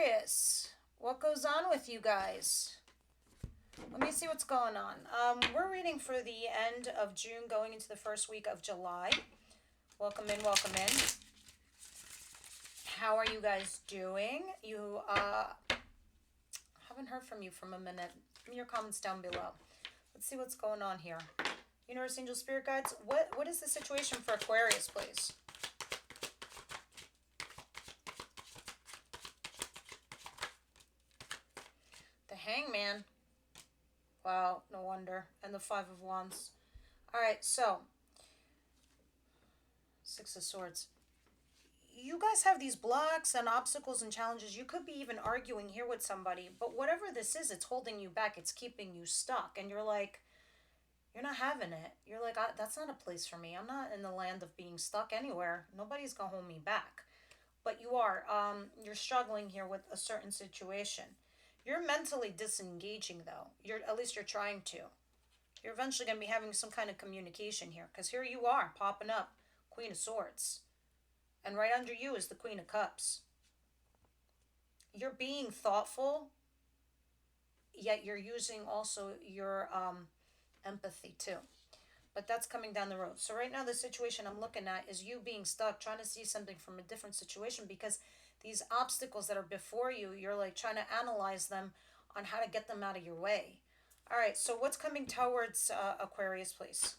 Aquarius, what goes on with you guys? Let me see what's going on. We're reading for the end of June going into the first week of July. Welcome in, welcome in. How are you guys doing? You haven't heard from you from a minute. Give me your comments down below. Let's see what's going on here. Universe, angel, spirit guides, what is the situation for Aquarius, please? The Hangman. Wow, no wonder. And the Five of Wands. All right, so Six of Swords. You guys have these blocks and obstacles and challenges. You could be even arguing here with somebody, but whatever this is, it's holding you back. It's keeping you stuck. And you're like, you're not having it. You're like, that's not a place for me. I'm not in the land of being stuck anywhere. Nobody's going to hold me back. But you are. You're struggling here with a certain situation. You're mentally disengaging, though. At least you're trying to. You're eventually going to be having some kind of communication here. Because here you are, popping up. Queen of Swords. And right under you is the Queen of Cups. You're being thoughtful, yet you're using also your empathy too. But that's coming down the road. So right now the situation I'm looking at is you being stuck, trying to see something from a different situation, because these obstacles that are before you, you're like trying to analyze them on how to get them out of your way. All right, so what's coming towards Aquarius, please?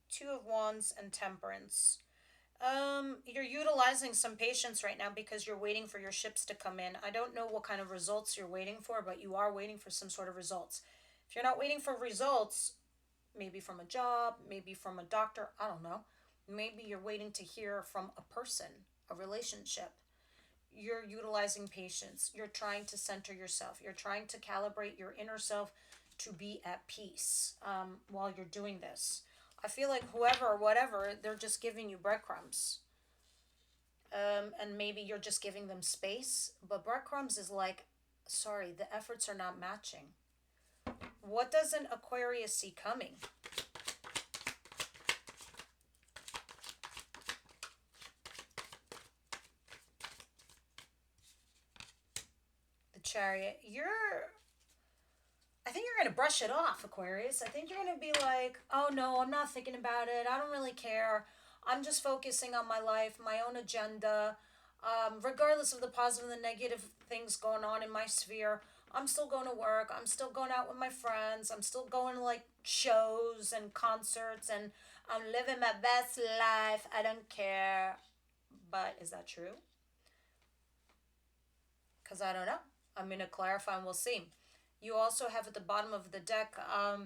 Two of Wands and Temperance. You're utilizing some patience right now because you're waiting for your ships to come in. I don't know what kind of results you're waiting for, but you are waiting for some sort of results. If you're not waiting for results, maybe from a job, maybe from a doctor, I don't know. Maybe you're waiting to hear from a person, a relationship. You're utilizing patience. You're trying to center yourself. You're trying to calibrate your inner self to be at peace while you're doing this. I feel like whoever or whatever, they're just giving you breadcrumbs. And maybe you're just giving them space. But breadcrumbs is like, sorry, the efforts are not matching. What doesn't Aquarius see coming? The Chariot. I think you're going to brush it off, Aquarius. I think you're going to be like, oh no, I'm not thinking about it. I don't really care. I'm just focusing on my life, my own agenda. Regardless of the positive and the negative things going on in my sphere, I'm still going to work. I'm still going out with my friends. I'm still going to like shows and concerts, and I'm living my best life. I don't care. But is that true? Because I don't know. I'm going to clarify and we'll see. You also have at the bottom of the deck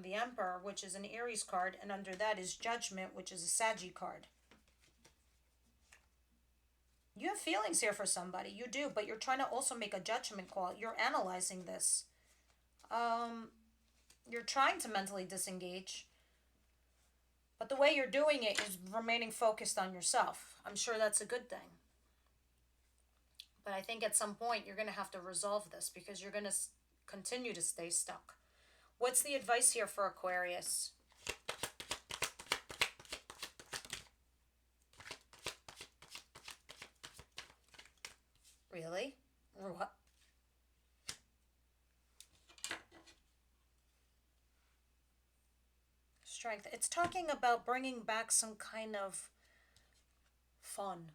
the Emperor, which is an Aries card, and under that is Judgment, which is a Saggy card. You have feelings here for somebody. You do, but you're trying to also make a judgment call. You're analyzing this. You're trying to mentally disengage. But the way you're doing it is remaining focused on yourself. I'm sure that's a good thing. But I think at some point you're going to have to resolve this because you're going to continue to stay stuck. What's the advice here for Aquarius? Really? What? Strength. It's talking about bringing back some kind of fun.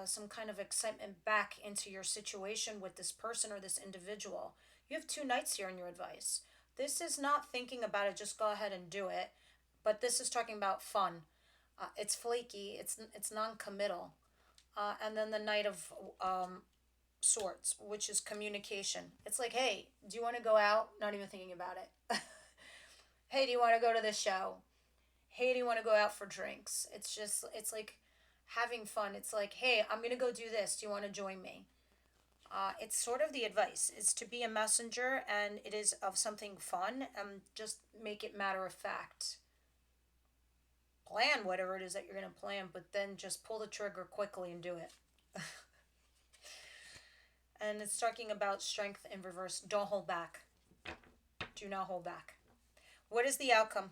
Some kind of excitement back into your situation with this person or this individual. You have two knights here in your advice. This is not thinking about it, just go ahead and do it. But this is talking about fun. It's flaky, it's non-committal. And then the Knight of Swords, which is communication. It's like, hey, do you want to go out? Not even thinking about it. Hey, do you want to go to this show? Hey, do you want to go out for drinks? It's like having fun. It's like, hey, I'm going to go do this. Do you want to join me? It's sort of the advice. It's to be a messenger, and it is of something fun, and just make it matter of fact. Plan whatever it is that you're going to plan, but then just pull the trigger quickly and do it. And it's talking about strength in reverse. Don't hold back. Do not hold back. What is the outcome?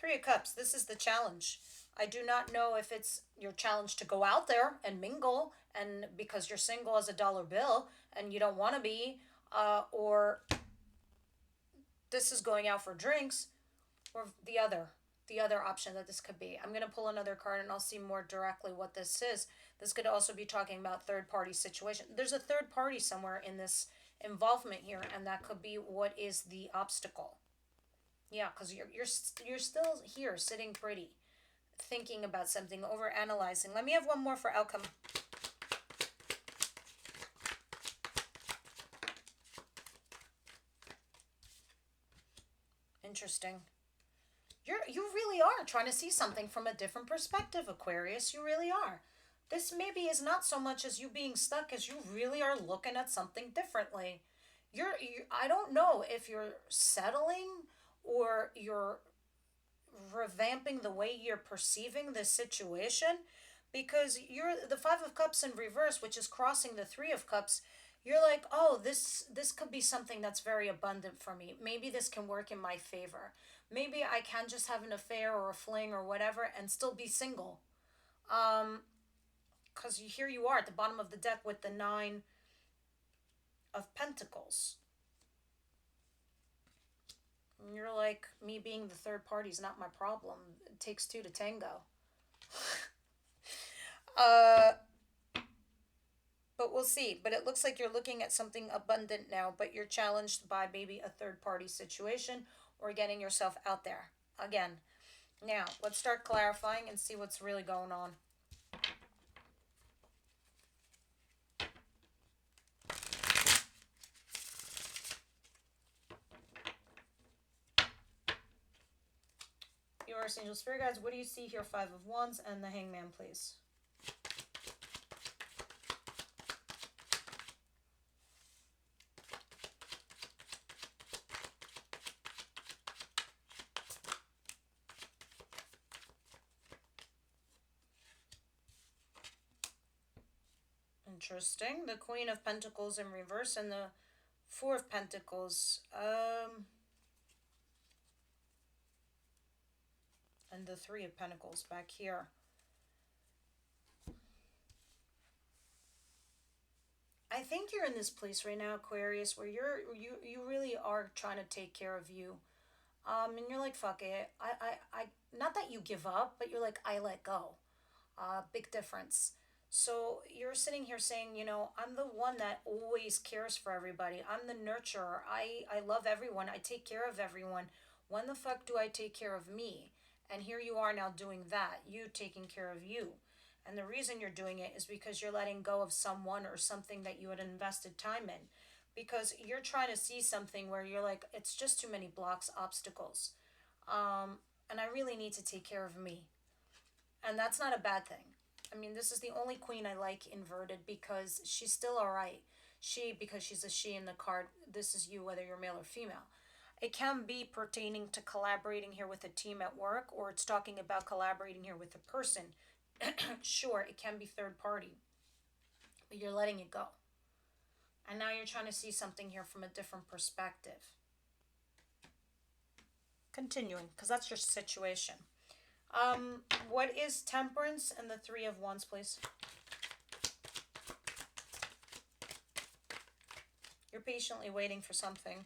Three of Cups, this is the challenge. I do not know if it's your challenge to go out there and mingle, and because you're single as a dollar bill and you don't want to be, or this is going out for drinks, or the other option that this could be. I'm going to pull another card and I'll see more directly what this is. This could also be talking about third party situation. There's a third party somewhere in this involvement here, and that could be what is the obstacle. Yeah, because you're still here sitting pretty, thinking about something, over analyzing. Let me have one more for outcome. Interesting. You really are trying to see something from a different perspective, Aquarius. You really are. This maybe is not so much as you being stuck as you really are looking at something differently. I don't know if you're settling or you're revamping the way you're perceiving this situation, because you're the 5 of Cups in reverse, which is crossing the 3 of Cups. You're like, oh, this could be something that's very abundant for me. Maybe this can work in my favor. Maybe I can just have an affair or a fling or whatever and still be single. Because here you are at the bottom of the deck with the 9 of Pentacles. And you're like, me being the third party is not my problem. It takes two to tango. But we'll see. But it looks like you're looking at something abundant now, but you're challenged by maybe a third party situation or getting yourself out there again. Now, let's start clarifying and see what's really going on. Universe, angels, spirit guides, what do you see here? 5 of Wands and the Hangman, please. Interesting. The Queen of Pentacles in reverse and the 4 of Pentacles. And the 3 of Pentacles back here. I think you're in this place right now, Aquarius, where you really are trying to take care of you. And you're like, fuck it. I not that you give up, but you're like, I let go. Big difference. So you're sitting here saying, I'm the one that always cares for everybody. I'm the nurturer. I love everyone. I take care of everyone. When the fuck do I take care of me? And here you are now doing that. You taking care of you. And the reason you're doing it is because you're letting go of someone or something that you had invested time in. Because you're trying to see something where you're like, it's just too many blocks, obstacles. And I really need to take care of me. And that's not a bad thing. I mean, this is the only queen I like inverted because she's still all right. Because she's a she in the card, this is you, whether you're male or female. It can be pertaining to collaborating here with a team at work, or it's talking about collaborating here with a person. Sure, it can be third party, but you're letting it go. And now you're trying to see something here from a different perspective. Continuing, because that's your situation. What is Temperance and the 3 of Wands, please? You're patiently waiting for something.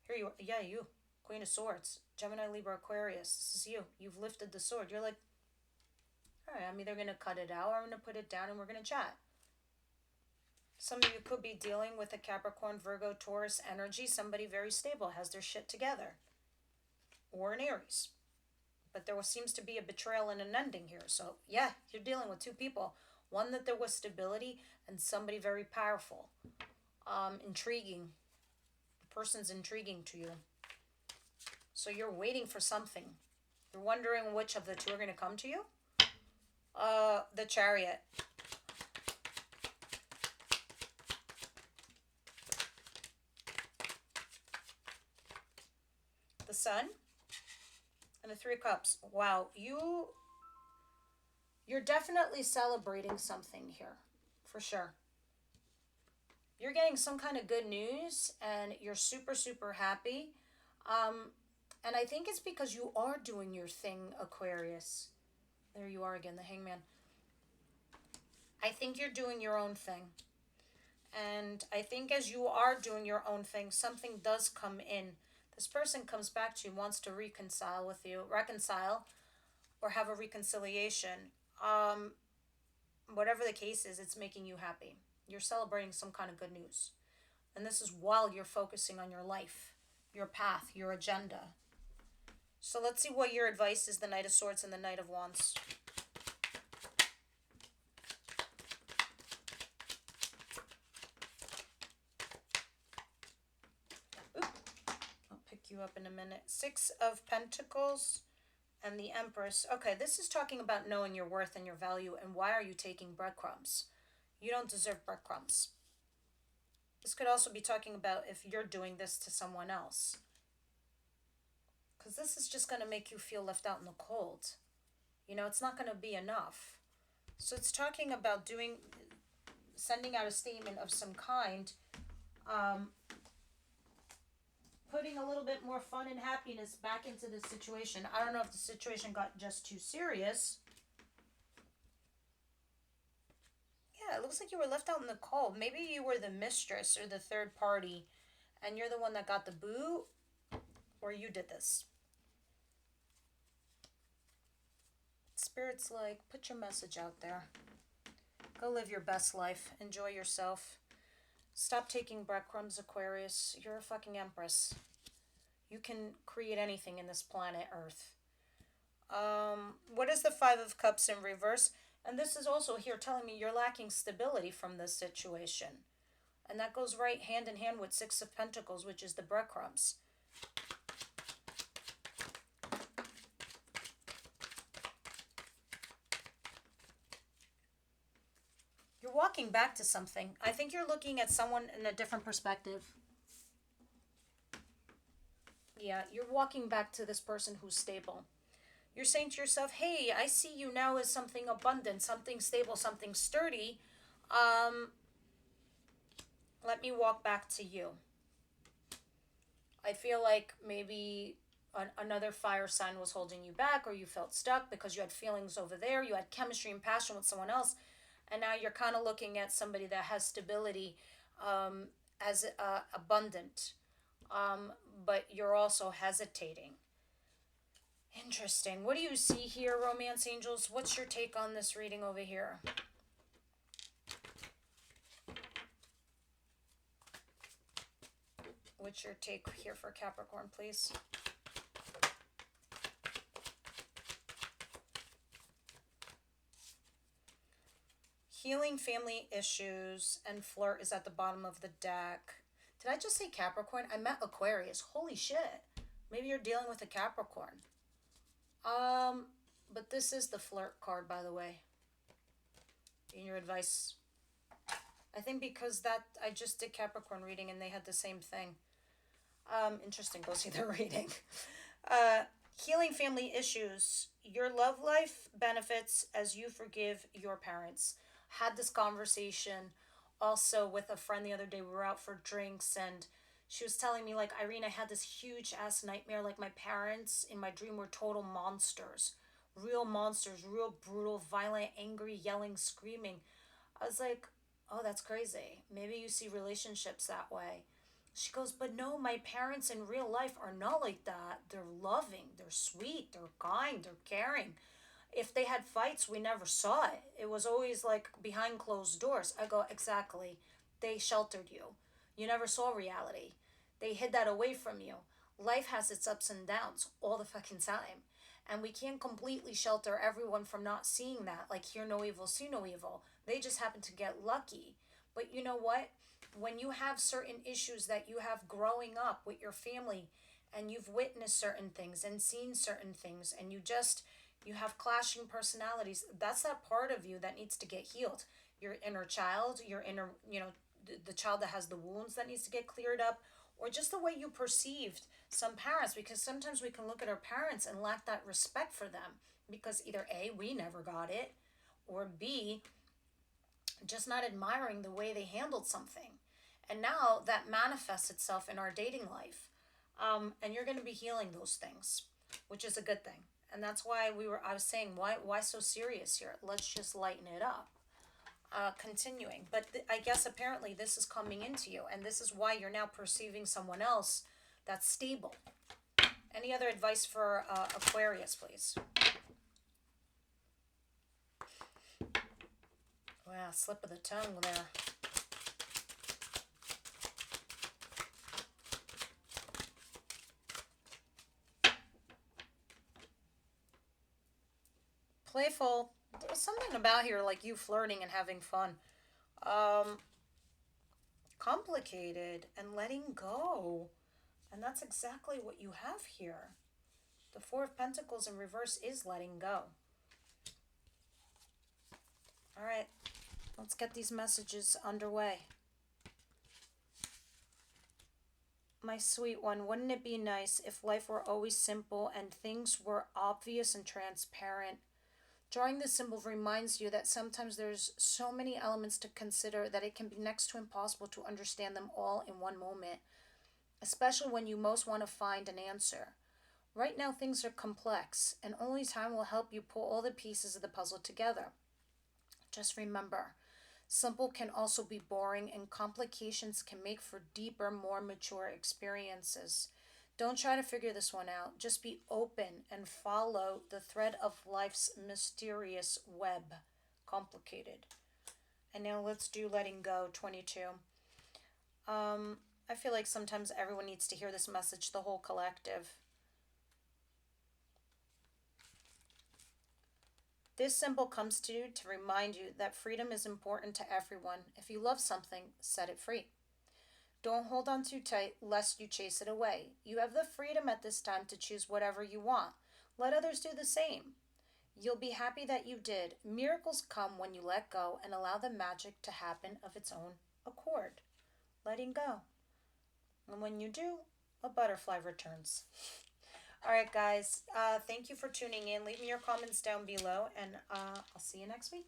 Here you are. Yeah, you. Queen of Swords. Gemini, Libra, Aquarius. This is you. You've lifted the sword. You're like, all right, I'm either going to cut it out or I'm going to put it down and we're going to chat. Some of you could be dealing with a Capricorn, Virgo, Taurus energy. Somebody very stable, has their shit together. Or an Aries. But there seems to be a betrayal and an ending here. So, yeah, you're dealing with 2 people. One that there was stability and somebody very powerful. Intriguing. The person's intriguing to you. So you're waiting for something. You're wondering which of the 2 are going to come to you. The Chariot. The Sun. And the 3 of Cups. Wow, you're definitely celebrating something here, for sure. You're getting some kind of good news, and you're super, super happy. And I think it's because you are doing your thing, Aquarius. There you are again, the Hangman. I think you're doing your own thing. And I think as you are doing your own thing, something does come in. This person comes back to you, wants to reconcile with you, or have a reconciliation. Um, Whatever the case is, it's making you happy. You're celebrating some kind of good news. And this is while you're focusing on your life, your path, your agenda. So let's see what your advice is, the Knight of Swords and the Knight of Wands. Oop. I'll pick you up in a minute. Six of Pentacles and the Empress. Okay, this is talking about knowing your worth and your value, and why are you taking breadcrumbs? You don't deserve breadcrumbs. This could also be talking about if you're doing this to someone else. Because this is just going to make you feel left out in the cold. You know, it's not going to be enough. So it's talking about sending out a statement of some kind, putting a little bit more fun and happiness back into the situation. I don't know if the situation got just too serious. Yeah, it looks like you were left out in the cold. Maybe you were the mistress or the third party, and you're the one that got the boot, or you did this. Spirit's like, put your message out there. Go live your best life. Enjoy yourself. Stop taking breadcrumbs, Aquarius. You're a fucking empress. You can create anything in this planet Earth. What is the Five of Cups in reverse? And this is also here telling me you're lacking stability from this situation. And that goes right hand in hand with Six of Pentacles, which is the breadcrumbs. You're walking back to something. I think you're looking at someone in a different perspective. Yeah, you're walking back to this person who's stable. You're saying to yourself, hey, I see you now as something abundant, something stable, something sturdy. Let me walk back to you. I feel like maybe another fire sign was holding you back, or you felt stuck because you had feelings over there. You had chemistry and passion with someone else. And now you're kind of looking at somebody that has stability, as abundant. But you're also hesitating. Interesting. What do you see here, romance angels? What's your take on this reading over here? What's your take here for Capricorn, please? Healing family issues and flirt is at the bottom of the deck. Did I just say Capricorn? I meant Aquarius. Holy shit. Maybe you're dealing with a Capricorn. But this is the flirt card, by the way. In your advice. I think because that I just did Capricorn reading and they had the same thing. Interesting. Go see the reading. Healing family issues. Your love life benefits as you forgive your parents. Had this conversation also with a friend the other day. We were out for drinks and she was telling me, like, Irene, I had this huge ass nightmare. Like, my parents in my dream were total monsters. Real monsters. Real brutal, violent, angry, yelling, screaming. I was like, oh, that's crazy. Maybe you see relationships that way. She goes, but no, my parents in real life are not like that. They're loving. They're sweet. They're kind. They're caring. If they had fights, we never saw it. It was always like behind closed doors. I go, exactly. They sheltered you. You never saw reality. They hid that away from you. Life has its ups and downs all the fucking time. And we can't completely shelter everyone from not seeing that. Like, hear no evil, see no evil. They just happen to get lucky. But you know what? When you have certain issues that you have growing up with your family, and you've witnessed certain things and seen certain things, and you have clashing personalities, that's that part of you that needs to get healed. Your inner child, your inner, the child that has the wounds that needs to get cleared up, or just the way you perceived some parents, because sometimes we can look at our parents and lack that respect for them because either A, we never got it, or B, just not admiring the way they handled something. And now that manifests itself in our dating life. And you're going to be healing those things, which is a good thing. And that's why I was saying, why so serious here? Let's just lighten it up. Continuing, but I guess apparently this is coming into you, and this is why you're now perceiving someone else that's stable. Any other advice for Aquarius, please? Wow, slip of the tongue there. Playful. There's something about here like you flirting and having fun. Um, Complicated and letting go. And that's exactly what you have here. The Four of Pentacles in reverse is letting go. All right, let's get these messages underway. My sweet one, wouldn't it be nice if life were always simple and things were obvious and transparent? Drawing this symbol reminds you that sometimes there's so many elements to consider that it can be next to impossible to understand them all in one moment, especially when you most want to find an answer. Right now, things are complex, and only time will help you pull all the pieces of the puzzle together. Just remember, simple can also be boring, and complications can make for deeper, more mature experiences. Don't try to figure this one out. Just be open and follow the thread of life's mysterious web. Complicated. And now let's do letting go, 22. I feel like sometimes everyone needs to hear this message, the whole collective. This symbol comes to you to remind you that freedom is important to everyone. If you love something, set it free. Don't hold on too tight lest you chase it away. You have the freedom at this time to choose whatever you want. Let others do the same. You'll be happy that you did. Miracles come when you let go and allow the magic to happen of its own accord. Letting go. And when you do, a butterfly returns. All right, guys. Thank you for tuning in. Leave me your comments down below, and I'll see you next week.